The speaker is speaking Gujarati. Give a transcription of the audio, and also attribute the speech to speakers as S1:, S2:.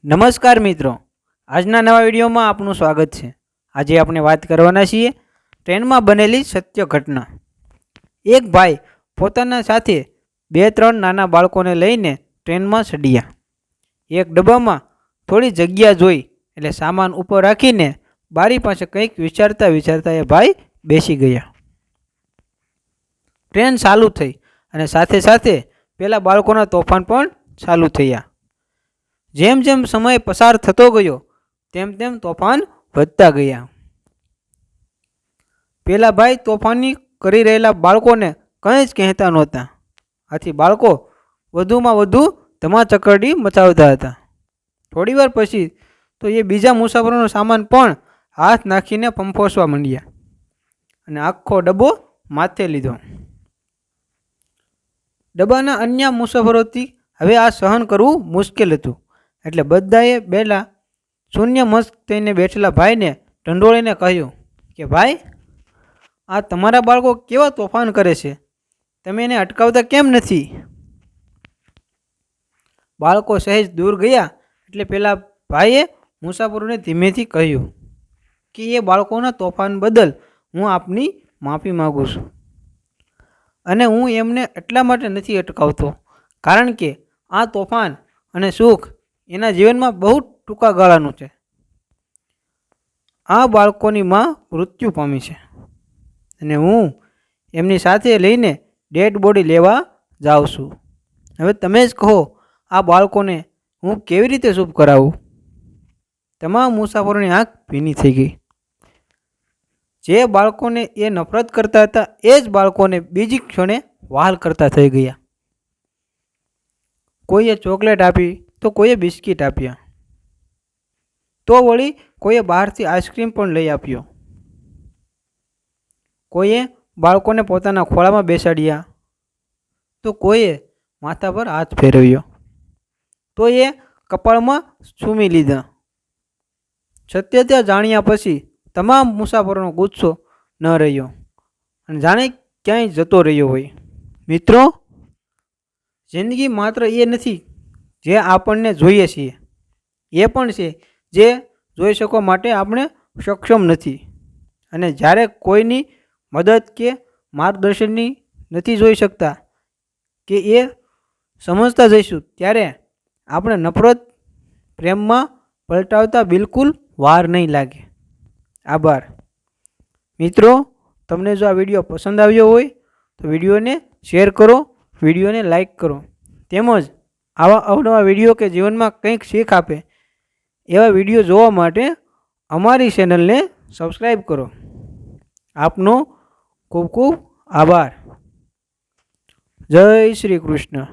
S1: નમસ્કાર મિત્રો, આજના નવા વિડીયોમાં આપનું સ્વાગત છે। આજે આપણે વાત કરવાના છીએ ટ્રેનમાં બનેલી સત્ય ઘટના। એક ભાઈ પોતાના સાથે 2-3 નાના બાળકોને લઈને ટ્રેનમાં ચડ્યા। એક ડબ્બામાં થોડી જગ્યા જોઈ એટલે સામાન ઉપર રાખીને બારી પાસે કંઈક વિચારતા વિચારતા એ ભાઈ બેસી ગયા। ટ્રેન ચાલુ થઈ અને સાથે સાથે પેલા બાળકોના તોફાન પણ ચાલુ થયા। જેમ જેમ સમય પસાર થતો ગયો તેમ તેમ તોફાન વધતા ગયા। પેલા ભાઈ તોફાની કરી રહેલા બાળકોને કંઈ જ કહેતા નહોતા, આથી બાળકો વધુમાં વધુ ધમાચકડી મચાવતા હતા। થોડીવાર પછી તો એ બીજા મુસાફરોનો સામાન પણ હાથ નાખીને પંપોસવા માંડ્યા અને આખો ડબ્બો માથે લીધો। ડબ્બાના અન્ય મુસાફરોથી હવે આ સહન કરવું મુશ્કેલ હતું, એટલે બધાએ પહેલાં શૂન્ય મસ્ત થઈને બેઠેલા ભાઈને ઢંઢોળીને કહ્યું કે ભાઈ, આ તમારા બાળકો કેવા તોફાન કરે છે, તમે એને અટકાવતા કેમ નથી? બાળકો સહેજ દૂર ગયા એટલે પેલા ભાઈએ મુસાફરોને ધીમેથી કહ્યું કે એ બાળકોના તોફાન બદલ હું આપની માફી માગું છું, અને હું એમને એટલા માટે નથી અટકાવતો કારણ કે આ તોફાન અને સુખ એના જીવનમાં બહુ ટૂંકા ગાળાનું છે। આ બાળકોની માં મૃત્યુ પામી છે અને હું એમની સાથે લઈને ડેડ બોડી લેવા જાઉં છું। હવે તમે જ કહો, આ બાળકોને હું કેવી રીતે શુભ કરાવું? તમામ મુસાફરોની આંખ ભીની થઈ ગઈ। જે બાળકોને એ નફરત કરતા હતા એ જ બાળકોને બીજી ક્ષણે વહાલ કરતા થઈ ગયા। કોઈએ ચોકલેટ આપી તો કોઈએ બિસ્કિટ આપ્યા, તો વળી કોઈએ બહારથી આઈસ્ક્રીમ પણ લઈ આપ્યો। કોઈએ બાળકોને પોતાના ખોળામાં બેસાડ્યા, તો કોઈએ માથા પર હાથ ફેરવ્યો, તો એ કપાળમાં સૂમી લીધા। સત્યતા જાણ્યા પછી તમામ મુસાફરોનો ગુસ્સો ન રહ્યો અને જાણે ક્યાંય જતો રહ્યો હોય। મિત્રો, જિંદગી માત્ર એ નથી જે આપણને જોઈએ છીએ, એ પણ છે જે જોઈ શકવા માટે આપણે સક્ષમ નથી। અને જ્યારે કોઈની મદદ કે માર્ગદર્શનની નથી જોઈ શકતા કે એ સમજતા જઈશું ત્યારે આપણે નફરત પ્રેમમાં પલટાવતા બિલકુલ વાર નહીં લાગે। આભાર મિત્રો, તમને જો આ વિડીયો પસંદ આવ્યો હોય તો વિડીયોને શેર કરો, વિડીયોને લાઈક કરો, તેમજ આવા અવનવા વિડીયો કે જીવનમાં કંઈક શીખ આપે એવા વિડીયો જોવા માટે અમારી ચેનલને સબસ્ક્રાઈબ કરો। આપનો ખૂબ ખૂબ આભાર। જય શ્રી કૃષ્ણ।